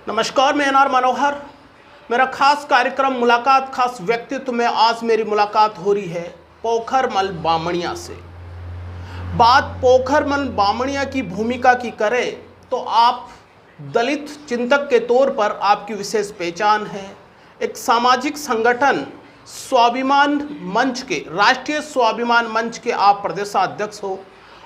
नमस्कार, मैं एनआर मनोहर। मेरा खास कार्यक्रम मुलाकात खास व्यक्तित्व में आज मेरी मुलाकात हो रही है पोखरमल बामणिया से। बात पोखरमल बामणिया की भूमिका की करें तो आप दलित चिंतक के तौर पर आपकी विशेष पहचान है। एक सामाजिक संगठन स्वाभिमान मंच के, राष्ट्रीय स्वाभिमान मंच के आप प्रदेशाध्यक्ष हो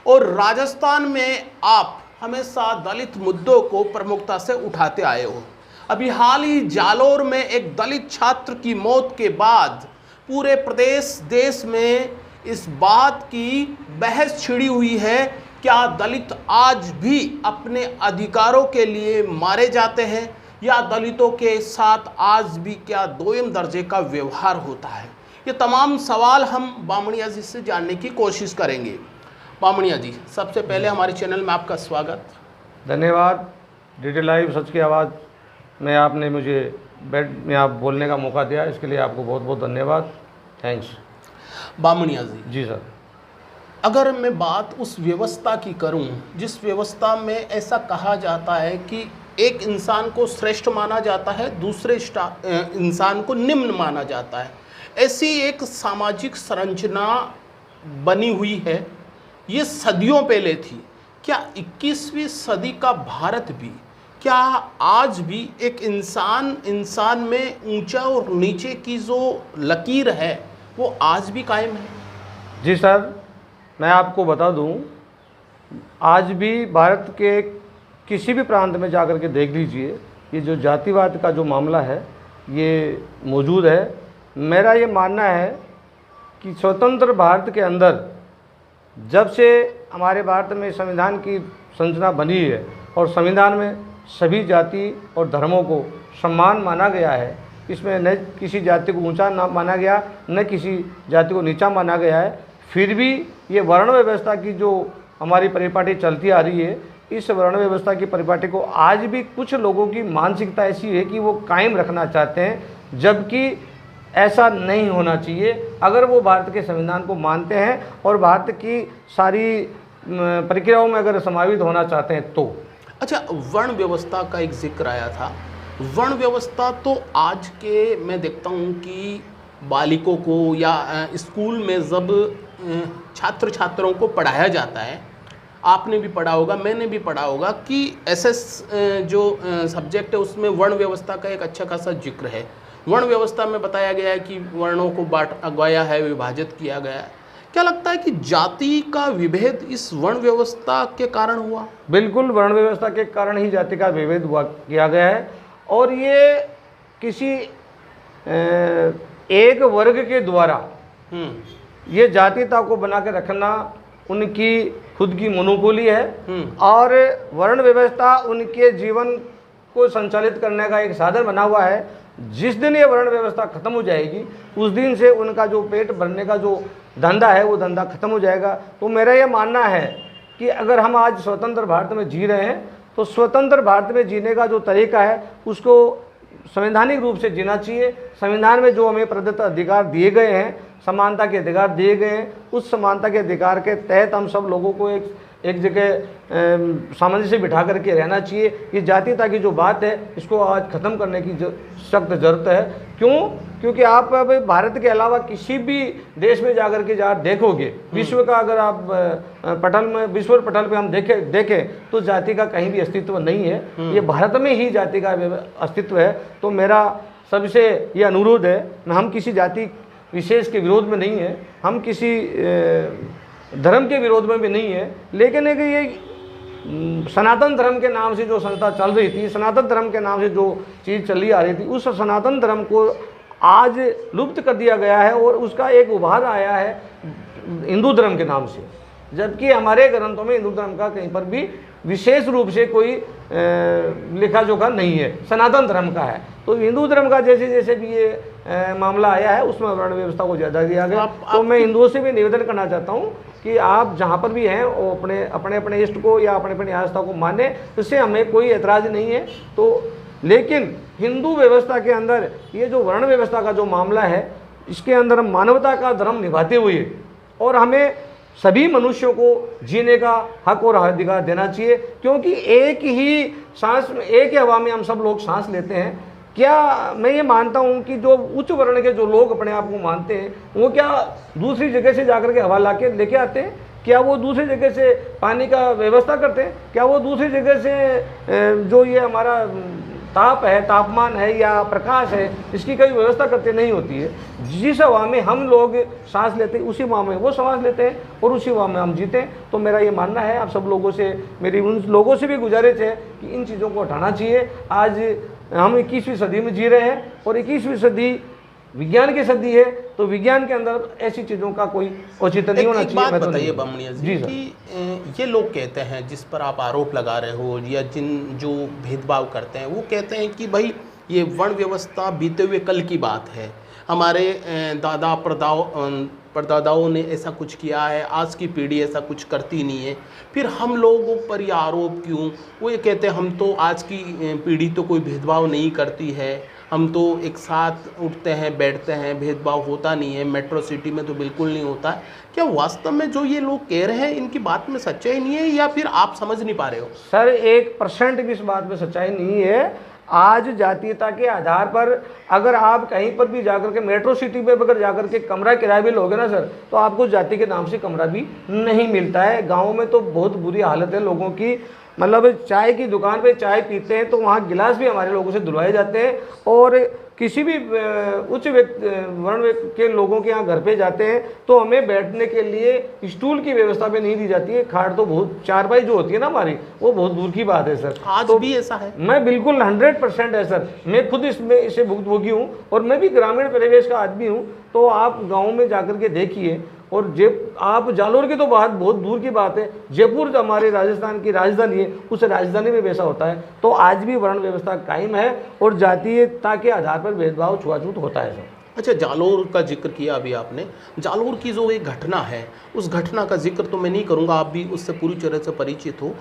और राजस्थान में आप हमेशा दलित मुद्दों को प्रमुखता से उठाते आए हो। अभी हाल ही जालोर में एक दलित छात्र की मौत के बाद पूरे प्रदेश देश में इस बात की बहस छिड़ी हुई है, क्या दलित आज भी अपने अधिकारों के लिए मारे जाते हैं या दलितों के साथ आज भी क्या दोयम दर्जे का व्यवहार होता है। ये तमाम सवाल हम बामणिया जी से जानने की कोशिश करेंगे। बामणिया जी, सबसे पहले हमारे चैनल में आपका स्वागत। धन्यवाद। डीडी लाइव सच की आवाज़ में आपने मुझे बेड में आप बोलने का मौका दिया, इसके लिए आपको बहुत बहुत धन्यवाद। थैंक्स। बामणिया जी सर, अगर मैं बात उस व्यवस्था की करूं जिस व्यवस्था में ऐसा कहा जाता है कि एक इंसान को श्रेष्ठ माना जाता है, दूसरे इंसान को निम्न माना जाता है, ऐसी एक सामाजिक संरचना बनी हुई है। ये सदियों पहले थी। क्या 21वीं सदी का भारत भी, क्या आज भी एक इंसान में ऊंचा और नीचे की जो लकीर है वो आज भी कायम है? जी सर, मैं आपको बता दूं, आज भी भारत के किसी भी प्रांत में जाकर के देख लीजिए, ये जो जातिवाद का जो मामला है ये मौजूद है। मेरा ये मानना है कि स्वतंत्र भारत के अंदर जब से हमारे भारत में संविधान की संरचना बनी है और संविधान में सभी जाति और धर्मों को सम्मान माना गया है, इसमें न किसी जाति को ऊंचा ना माना गया, न किसी जाति को नीचा माना गया है, फिर भी ये वर्ण व्यवस्था की जो हमारी परिपाटी चलती आ रही है, इस वर्ण व्यवस्था की परिपाटी को आज भी कुछ लोगों की मानसिकता ऐसी है कि वो कायम रखना चाहते हैं, जबकि ऐसा नहीं होना चाहिए। अगर वो भारत के संविधान को मानते हैं और भारत की सारी प्रक्रियाओं में अगर समावित होना चाहते हैं तो। अच्छा, वर्ण व्यवस्था का एक जिक्र आया था। वर्ण व्यवस्था तो आज के मैं देखता हूँ कि बालिकों को या स्कूल में जब छात्र छात्राओं को पढ़ाया जाता है, आपने भी पढ़ा होगा, मैंने भी पढ़ा होगा कि एसएस जो सब्जेक्ट है उसमें वर्ण व्यवस्था का एक अच्छा खासा जिक्र है। वर्ण व्यवस्था में बताया गया है कि वर्णों को बांटा गया है, विभाजित किया गया है। क्या लगता है कि जाति का विभेद इस वर्ण व्यवस्था के कारण हुआ? बिल्कुल, वर्ण व्यवस्था के कारण ही जाति का विभेद हुआ किया गया है और ये किसी एक वर्ग के द्वारा ये जातीयता को बना के रखना उनकी खुद की मोनोपोली है और वर्ण व्यवस्था उनके जीवन को संचालित करने का एक साधन बना हुआ है। जिस दिन ये वर्ण व्यवस्था खत्म हो जाएगी उस दिन से उनका जो पेट भरने का जो धंधा है वो धंधा खत्म हो जाएगा। तो मेरा ये मानना है कि अगर हम आज स्वतंत्र भारत में जी रहे हैं तो स्वतंत्र भारत में जीने का जो तरीका है उसको संवैधानिक रूप से जीना चाहिए। संविधान में जो हमें प्रदत्त अधिकार दिए गए हैं, समानता के अधिकार दिए गए हैं, उस समानता के अधिकार के तहत हम सब लोगों को एक जगह सामंजस्य बिठा करके रहना चाहिए। ये जातीयता की जो बात है इसको आज ख़त्म करने की सख्त ज़रूरत है। क्यों? क्योंकि आप अब भारत के अलावा किसी भी देश में जाकर के देखोगे, विश्व का अगर आप विश्व पटल पे हम देखें तो जाति का कहीं भी अस्तित्व नहीं है। ये भारत में ही जाति का अस्तित्व है। तो मेरा सबसे ये अनुरोध है, हम किसी जाति विशेष के विरोध में नहीं है, हम किसी धर्म के विरोध में भी नहीं है, लेकिन एक ये सनातन धर्म के नाम से जो संस्था चल रही थी, सनातन धर्म के नाम से जो चीज़ चली आ रही थी, उस सनातन धर्म को आज लुप्त कर दिया गया है और उसका एक उभार आया है हिंदू धर्म के नाम से, जबकि हमारे ग्रंथों में हिंदू धर्म का कहीं पर भी विशेष रूप से कोई लिखा जोखा नहीं है, सनातन धर्म का है। तो हिंदू धर्म का जैसे जैसे भी ये मामला आया है उसमें वर्ण व्यवस्था को ज़्यादा दिया गया। तो मैं हिंदुओं से भी निवेदन करना चाहता हूँ कि आप जहाँ पर भी हैं वो अपने इष्ट को या अपने आस्था को माने, इससे हमें कोई एतराज़ नहीं है। तो लेकिन हिंदू व्यवस्था के अंदर ये जो वर्ण व्यवस्था का जो मामला है, इसके अंदर हम मानवता का धर्म निभाते हुए और हमें सभी मनुष्यों को जीने का हक और अधिकार देना चाहिए, क्योंकि एक ही सांस में, एक ही हवा में हम सब लोग सांस लेते हैं। क्या मैं ये मानता हूँ कि जो उच्च वर्ण के जो लोग अपने आप को मानते हैं, वो क्या दूसरी जगह से जाकर के हवा लेके आते हैं? क्या वो दूसरी जगह से पानी का व्यवस्था करते हैं? क्या वो दूसरी जगह से जो ये हमारा ताप है, तापमान है या प्रकाश है, इसकी कोई व्यवस्था करते नहीं होती है। जिस हवा में हम लोग सांस लेते हैं उसी हवा में वो सांस लेते हैं और उसी हवा में हम जीते हैं। तो मेरा ये मानना है, आप सब लोगों से, मेरी उन लोगों से भी गुजारिश है कि इन चीज़ों को हटाना चाहिए। आज हम 21वीं सदी में जी रहे हैं और 21वीं सदी विज्ञान की सदी है, तो विज्ञान के अंदर ऐसी चीज़ों का कोई औचित्य नहीं होना चाहिए। बात बताइए बामणिया जी कि ये लोग कहते हैं, जिस पर आप आरोप लगा रहे हो या जिन जो भेदभाव करते हैं, वो कहते हैं कि भाई ये वर्ण व्यवस्था बीते हुए कल की बात है, हमारे दादा परदादाओं ने ऐसा कुछ किया है, आज की पीढ़ी ऐसा कुछ करती नहीं है, फिर हम लोगों पर ये आरोप क्यों? वो ये कहते हैं हम तो आज की पीढ़ी तो कोई भेदभाव नहीं करती है, हम तो एक साथ उठते हैं बैठते हैं, भेदभाव होता नहीं है, मेट्रो सिटी में तो बिल्कुल नहीं होता है। क्या वास्तव में जो ये लोग कह रहे हैं इनकी बात में सच्चाई नहीं है या फिर आप समझ नहीं पा रहे हो? सर 1% भी इस बात में सच्चाई नहीं है। आज जातीयता के आधार पर अगर आप कहीं पर भी जाकर के मेट्रो सिटी में अगर जाकर के कमरा किराया भी लोगे ना सर, तो आपको जाति के नाम से कमरा भी नहीं मिलता है। गाँव में तो बहुत बुरी हालत है लोगों की, मतलब चाय की दुकान पे चाय पीते हैं तो वहाँ गिलास भी हमारे लोगों से धुलवाए जाते हैं, और किसी भी उच्च वर्ण के लोगों के यहाँ घर पे जाते हैं तो हमें बैठने के लिए स्टूल की व्यवस्था भी नहीं दी जाती है। खाट तो बहुत, चारपाई जो होती है ना हमारी, वो बहुत दूर की बात है सर। आज तो भी ऐसा है? मैं बिल्कुल 100% है सर, मैं खुद इसे भुक्तभोगी हूँ और मैं भी ग्रामीण परिवेश का आदमी हूँ। तो आप गाँव में जाकर के देखिए, और आप जालोर की तो बात बहुत दूर की बात है, जयपुर जो हमारे राजस्थान की राजधानी है, उस राजधानी में वैसा होता है। तो आज भी वर्ण व्यवस्था कायम है और जातीयता के आधार पर भेदभाव छुआछूत होता है सर। अच्छा, जालोर का जिक्र किया अभी आपने, जालोर की जो एक घटना है, उस घटना का जिक्र तो मैं नहीं करूंगा, आप भी उससे पूरी तरह से परिचित हो।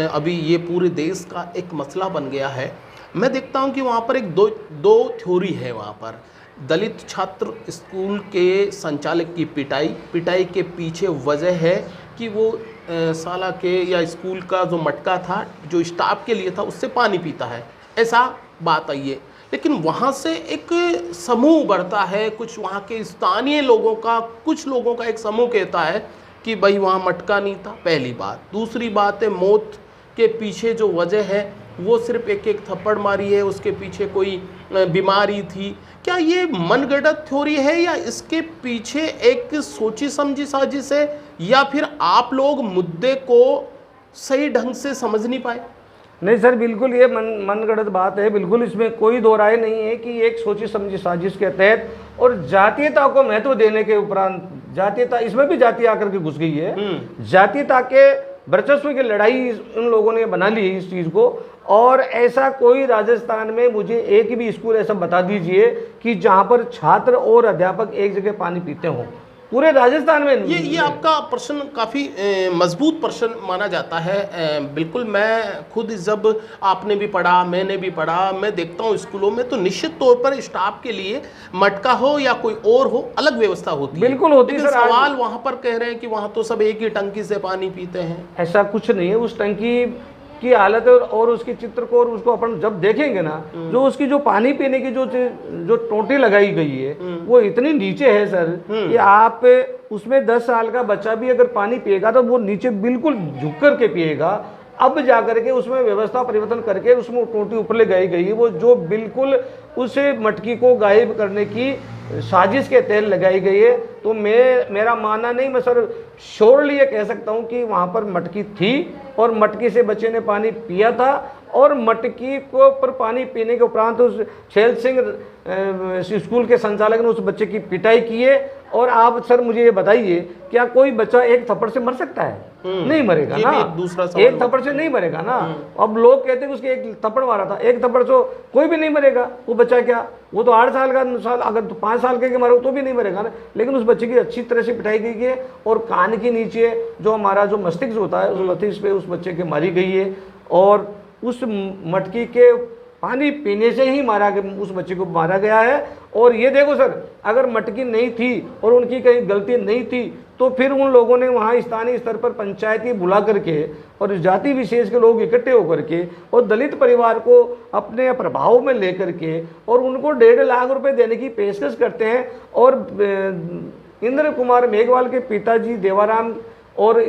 अभी ये पूरे देश का एक मसला बन गया है। मैं देखता हूं कि वहाँ पर एक दो थ्योरी है। वहाँ पर दलित छात्र स्कूल के संचालक की पिटाई के पीछे वजह है कि वो साला के या स्कूल का जो मटका था जो स्टाफ के लिए था उससे पानी पीता है, ऐसा बात आई है। लेकिन वहाँ से एक समूह बढ़ता है, कुछ वहाँ के स्थानीय लोगों का, कुछ लोगों का एक समूह कहता है कि भाई वहाँ मटका नहीं था, पहली बात। दूसरी बात है, मौत के पीछे जो वजह है वो सिर्फ एक थप्पड़ मारी है, उसके पीछे कोई बीमारी थी। क्या ये मनगढ़ंत थ्योरी है या इसके पीछे एक सोची समझी साजिश है, या फिर आप लोग मुद्दे को सही ढंग से समझ नहीं पाए? नहीं सर, बिल्कुल ये मनगढ़ंत बात है, बिल्कुल इसमें कोई दो राय नहीं है कि एक सोची समझी साजिश के तहत और जातीयता को महत्व देने के उपरांत, जातीयता इसमें भी जाति आकर के घुस गई है। जातीयता के वर्चस्व की लड़ाई उन लोगों ने बना ली है इस चीज़ को। और ऐसा कोई राजस्थान में मुझे एक भी स्कूल ऐसा बता दीजिए कि जहाँ पर छात्र और अध्यापक एक जगह पानी पीते हों, पूरे राजस्थान में। ये आपका प्रश्न काफ़ी मजबूत प्रश्न माना जाता है। बिल्कुल, मैं खुद जब आपने भी पढ़ा, मैंने भी पढ़ा, मैं देखता हूँ स्कूलों में तो निश्चित तौर पर स्टाफ के लिए मटका हो या कोई और हो, अलग व्यवस्था होती है। बिल्कुल होती है। सवाल वहाँ पर कह रहे हैं कि वहाँ तो सब एक ही टंकी से पानी पीते हैं। ऐसा कुछ नहीं है। उस टंकी की हालत और उसके चित्र को और उसको अपन जब देखेंगे ना, जो उसकी जो पानी पीने की जो टोटी लगाई गई है वो इतनी नीचे है सर कि आप उसमें 10 साल का बच्चा भी अगर पानी पिएगा तो वो नीचे बिल्कुल झुक कर के पिएगा। अब जाकर के उसमें व्यवस्था परिवर्तन करके उसमें टोटी ऊपर ले गई है, वो जो बिल्कुल उस मटकी को गायब करने की साजिश के तहत लगाई गई है। तो मेरा मानना नहीं, मैं सर श्योरली ये कह सकता हूँ कि वहाँ पर मटकी थी और मटकी से बच्चे ने पानी पिया था, और मटकी को पर पानी पीने के उपरांत उस छैल सिंह स्कूल के संचालक ने उस बच्चे की पिटाई की है। और आप सर मुझे ये बताइए, क्या कोई बच्चा एक थप्पड़ से मर सकता है? नहीं मरेगा ना, एक थप्पड़ से नहीं मरेगा ना। अब लोग कहते हैं उसके एक थप्पड़ मारा था, एक थप्पड़ से कोई भी नहीं मरेगा। वो बच्चा क्या, वो तो 8 साल का, अगर 5 साल के मारे तो भी नहीं मरेगा ना। लेकिन उस बच्चे की अच्छी तरह से पिटाई की गई है और कान के नीचे जो हमारा जो मस्तिष्क होता है उस मस्तिष्क पे उस बच्चे के मारी गई है। और उस मटकी के पानी पीने से ही मारा गया, उस बच्चे को मारा गया है। और ये देखो सर, अगर मटकी नहीं थी और उनकी कहीं गलती नहीं थी तो फिर उन लोगों ने वहाँ स्थानीय स्तर पर पंचायती बुला करके और जाति विशेष के लोग इकट्ठे होकर के और दलित परिवार को अपने प्रभाव में लेकर के और उनको 1.5 लाख रुपए देने की पेशकश करते हैं। और इंद्र कुमार मेघवाल के पिताजी देवाराम और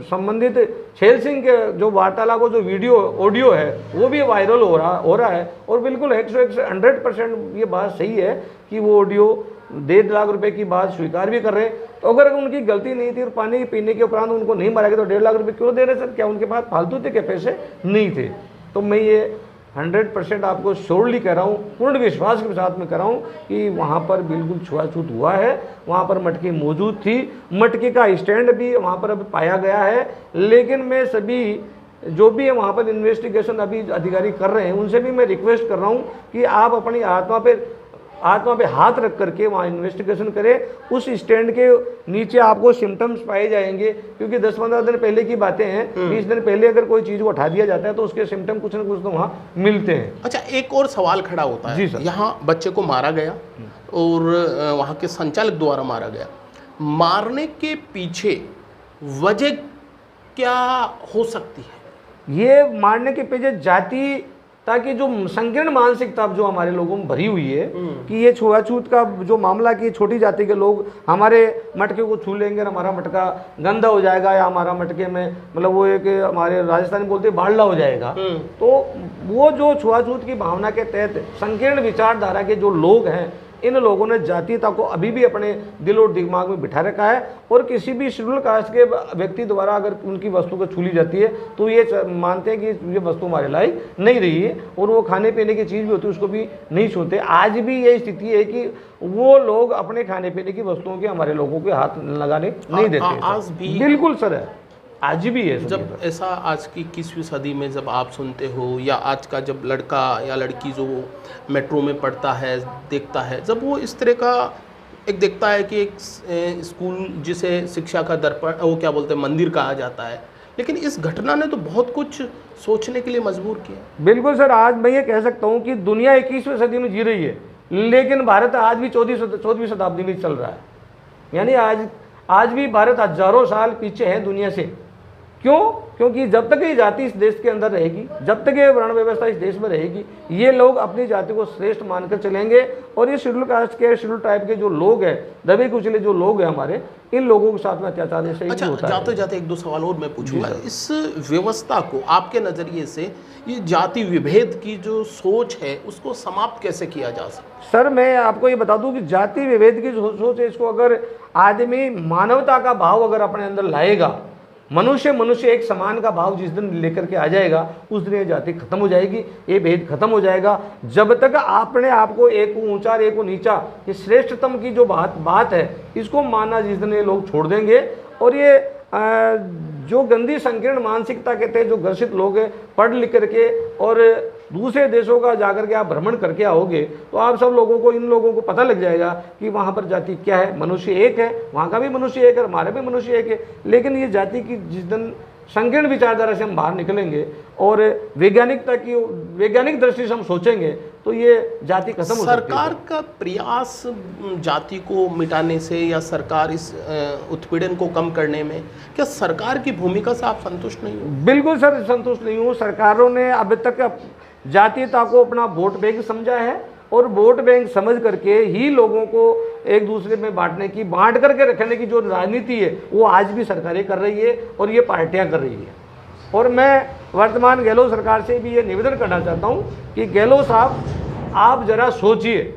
संबंधित छेल सिंह के जो वार्तालाप को जो वीडियो ऑडियो है वो भी वायरल हो रहा है। और बिल्कुल 100% ये बात सही है कि वो ऑडियो 1.5 लाख रुपए की बात स्वीकार भी कर रहे हैं। तो अगर उनकी गलती नहीं थी और पानी पीने के उपरांत उनको नहीं मारा गया तो 1.5 लाख रुपए क्यों दे रहे सर? क्या उनके पास फालतू थे, क्या पैसे नहीं थे? तो मैं ये 100% आपको श्योरली कह रहा हूँ, पूर्ण विश्वास के साथ में कह रहा हूँ कि वहाँ पर बिल्कुल छुआछूत हुआ है। वहाँ पर मटकी मौजूद थी, मटकी का स्टैंड भी वहाँ पर अभी पाया गया है। लेकिन मैं सभी जो भी है वहाँ पर इन्वेस्टिगेशन अभी अधिकारी कर रहे हैं उनसे भी मैं रिक्वेस्ट कर रहा हूँ कि आप अपनी आत्मा पे हाथ रख करके वहाँ इन्वेस्टिगेशन करें। उस स्टैंड के नीचे आपको सिम्टम्स पाए जाएंगे, क्योंकि 10-15 दिन पहले की बातें हैं। 20 दिन पहले अगर कोई चीज़ को हटा दिया जाता है तो उसके सिम्टम कुछ ना कुछ तो वहाँ मिलते हैं। अच्छा, एक और सवाल खड़ा होता है। जी सर। यहाँ बच्चे को मारा गया और वहाँ के संचालक द्वारा मारा गया। मारने के पीछे वजह क्या हो सकती है? ये मारने के पीछे जाति, ताकि जो संकीर्ण मानसिकता जो हमारे लोगों में भरी हुई है कि ये छुआछूत का जो मामला कि छोटी जाति के लोग हमारे मटके को छू लेंगे और हमारा मटका गंदा हो जाएगा या हमारा मटके में मतलब वो एक हमारे राजस्थानी बोलते हैं बाढ़ला हो जाएगा। तो वो जो छुआछूत की भावना के तहत संकीर्ण विचारधारा के जो लोग हैं, इन लोगों ने जातीयता को अभी भी अपने दिल और दिमाग में बिठा रखा है। और किसी भी शेड्यूल कास्ट के व्यक्ति द्वारा अगर उनकी वस्तु को छू ली जाती है तो ये मानते हैं कि ये वस्तु हमारे लायक नहीं रही है और वो खाने पीने की चीज़ भी होती है उसको भी नहीं छूते। आज भी ये स्थिति है कि वो लोग अपने खाने पीने की वस्तुओं के हमारे लोगों के हाथ लगाने नहीं देते। आज भी बिल्कुल सर है, आज भी है। जब ऐसा आज की 21वीं सदी में जब आप सुनते हो या आज का जब लड़का या लड़की जो मेट्रो में पढ़ता है देखता है, जब वो इस तरह का एक देखता है कि एक स्कूल जिसे शिक्षा का दर्पण वो क्या बोलते हैं मंदिर कहा जाता है, लेकिन इस घटना ने तो बहुत कुछ सोचने के लिए मजबूर किया। बिल्कुल सर, आज मैं ये कह सकता हूँ कि दुनिया 21वीं सदी में जी रही है लेकिन भारत आज भी 14वीं शताब्दी में चल रहा है। यानी आज भी भारत हजारों साल पीछे है दुनिया से। क्यों? क्योंकि जब तक ये जाति इस देश के अंदर रहेगी, जब तक ये वर्ण व्यवस्था इस देश में रहेगी, ये लोग अपनी जाति को श्रेष्ठ मानकर चलेंगे। और ये शेड्यूल कास्ट के शेड्यूल टाइप के जो लोग हैं, दबे कुचले जो लोग हैं हमारे, इन लोगों के साथ में अत्याचार जैसे अच्छा, होता है। जाते जाते 1-2 सवाल और मैं पूछूंगा। इस व्यवस्था को आपके नज़रिए से ये जाति विभेद की जो सोच है उसको समाप्त कैसे किया जा सकता? सर मैं आपको ये बता दूं कि जाति विभेद की जो सोच है, इसको अगर आदमी मानवता का भाव अगर अपने अंदर लाएगा, मनुष्य एक समान का भाव जिस दिन लेकर के आ जाएगा उस दिन ये जाति खत्म हो जाएगी, ये भेद खत्म हो जाएगा। जब तक आपने आपको एक को ऊंचा एक को नीचा, ये श्रेष्ठतम की जो बात है इसको मानना जिस दिन ये लोग छोड़ देंगे और ये जो गंदी संकीर्ण मानसिकता के तहत जो ग्रसित लोग हैं, पढ़ लिख करके और दूसरे देशों का जाकर के आप भ्रमण करके आओगे तो आप सब लोगों को, इन लोगों को पता लग जाएगा कि वहाँ पर जाति क्या है। मनुष्य एक है, वहाँ का भी मनुष्य एक है, हमारा भी मनुष्य एक है। लेकिन ये जाति की जिस दिन संकीर्ण विचारधारा से हम बाहर निकलेंगे और वैज्ञानिक दृष्टि से हम सोचेंगे तो ये जाति खत्म हो सकती है। सरकार का प्रयास जाति को मिटाने से या सरकार इस उत्पीड़न को कम करने में, क्या सरकार की भूमिका से आप संतुष्ट नहीं हो? बिल्कुल सर, संतुष्ट नहीं हूँ। सरकारों ने अभी तक जातीयता को अपना वोट बैंक समझा है और वोट बैंक समझ करके ही लोगों को एक दूसरे में बांट करके रखने की जो राजनीति है वो आज भी सरकारें कर रही है और ये पार्टियां कर रही है। और मैं वर्तमान गहलोत सरकार से भी ये निवेदन करना चाहता हूँ कि गहलोत साहब आप ज़रा सोचिए,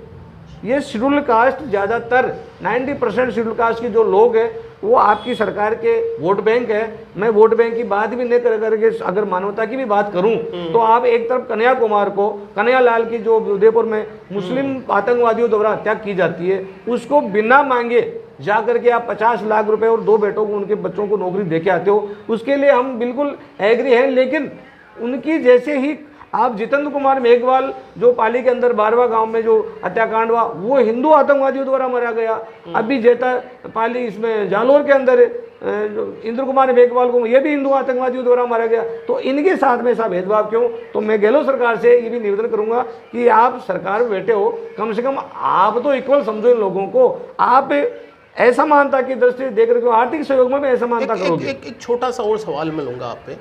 ये शेड्यूल कास्ट ज़्यादातर 90% शेड्यूल कास्ट के जो लोग हैं वो आपकी सरकार के वोट बैंक है। मैं वोट बैंक की बात भी नहीं करके अगर मानवता की भी बात करूं तो आप एक तरफ कन्हैया लाल की जो उदयपुर में मुस्लिम आतंकवादियों द्वारा हत्या की जाती है, उसको बिना मांगे जा करके आप 50 लाख रुपए और 2 बेटों को, उनके बच्चों को नौकरी दे के आते हो, उसके लिए हम बिल्कुल एग्री हैं। लेकिन उनकी जैसे ही आप जितेंद्र कुमार मेघवाल जो पाली के अंदर 12वां गांव में जो हत्याकांड हुआ वो हिंदू आतंकवादियों द्वारा मारा गया। अभी जेता पाली इसमें जालोर के अंदर इंद्र कुमार मेघवाल को, ये भी हिंदू आतंकवादियों द्वारा मारा गया, तो इनके साथ में ऐसा भेदभाव क्यों? तो मैं गहलोत सरकार से ये भी निवेदन करूंगा कि आप सरकार में बैठे हो, कम से कम आप तो इक्वल समझो इन लोगों को। आप ऐसा मानता की दृष्टि देख रहे हो, आर्थिक सहयोग में भी ऐसा मानता करोगे। एक छोटा सा और सवाल मैं लूँगा आप पे।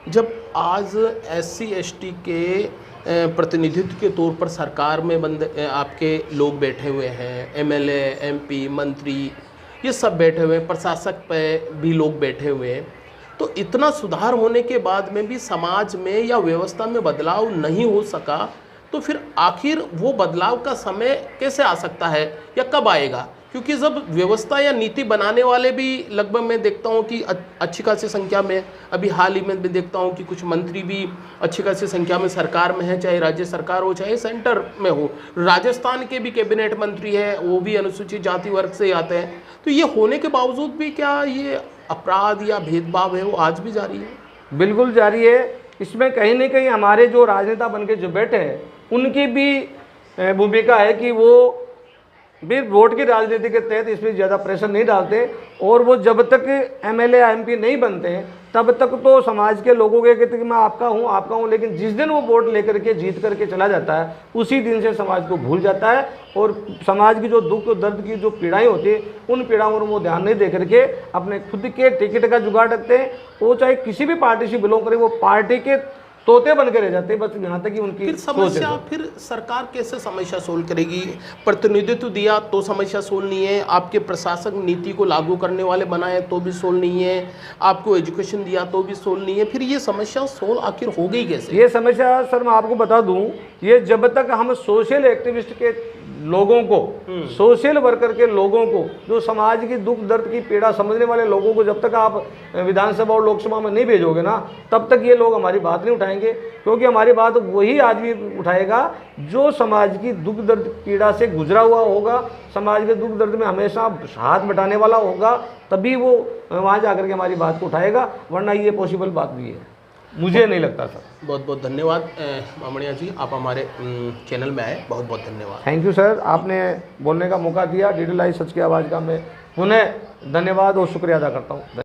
जब आज SC ST के प्रतिनिधित्व के तौर पर सरकार में आपके लोग बैठे हुए हैं, MLA MP मंत्री ये सब बैठे हुए हैं, प्रशासक पे भी लोग बैठे हुए हैं, तो इतना सुधार होने के बाद में भी समाज में या व्यवस्था में बदलाव नहीं हो सका, तो फिर आखिर वो बदलाव का समय कैसे आ सकता है या कब आएगा? क्योंकि जब व्यवस्था या नीति बनाने वाले भी लगभग मैं देखता हूँ कि अच्छी खासी संख्या में, अभी हाल ही में भी देखता हूँ कि कुछ मंत्री भी अच्छी खासी संख्या में सरकार में है, चाहे राज्य सरकार हो चाहे सेंटर में हो। राजस्थान के भी कैबिनेट मंत्री हैं, वो भी अनुसूचित जाति वर्ग से आते हैं। तो ये होने के बावजूद भी क्या ये अपराध या भेदभाव है वो आज भी जारी है? बिल्कुल जारी है। इसमें कहीं ना कहीं हमारे जो राजनेता बन के जो बैठे हैं उनकी भी भूमिका है कि वो भी वोट की राजनीति के तहत इसमें ज़्यादा प्रेशर नहीं डालते, और वो जब तक MLA MP नहीं बनते हैं तब तक तो समाज के लोगों के कहते कि मैं आपका हूँ, लेकिन जिस दिन वो वोट लेकर के जीत करके चला जाता है उसी दिन से समाज को भूल जाता है, और समाज की जो दुख दर्द की जो पीड़ाएं होती है उन पीड़ाओं पर वो ध्यान नहीं दे करके अपने खुद के टिकट का जुगाड़ रखते हैं। वो चाहे किसी भी पार्टी से बिलोंग करे, वो पार्टी के तोते बन के रह जाते हैं, बस यहाँ तक कि उनकी फिर समस्या, फिर सरकार कैसे समस्या सोल्व करेगी? प्रतिनिधित्व दिया तो समस्या सोल्व नहीं है, आपके प्रशासक नीति को लागू करने वाले बनाए तो भी सोल्व नहीं है, आपको एजुकेशन दिया तो भी सोल्व नहीं है, फिर ये समस्या सोल्व आखिर हो गई कैसे? ये समस्या सर मैं आपको बता दूं, ये जब तक हम सोशल एक्टिविस्ट के लोगों को, सोशल वर्कर के लोगों को, जो समाज की दुख दर्द की पीड़ा समझने वाले लोगों को जब तक आप विधानसभा और लोकसभा में नहीं भेजोगे ना, तब तक ये लोग हमारी बात नहीं उठाएंगे। क्योंकि हमारी बात वही आदमी उठाएगा जो समाज की दुख दर्द पीड़ा से गुजरा हुआ होगा, समाज के दुख दर्द में हमेशा हाथ बटाने वाला होगा, तभी वो वहाँ जा कर के हमारी बात को उठाएगा, वरना ये पॉसिबल बात भी है, मुझे नहीं लगता सर। बहुत बहुत धन्यवाद बामणिया जी, आप हमारे चैनल में आए, बहुत बहुत धन्यवाद। थैंक यू सर, आपने बोलने का मौका दिया। DD लाइव सच की आवाज़ का मैं पुनः धन्यवाद और शुक्रिया अदा करता हूँ।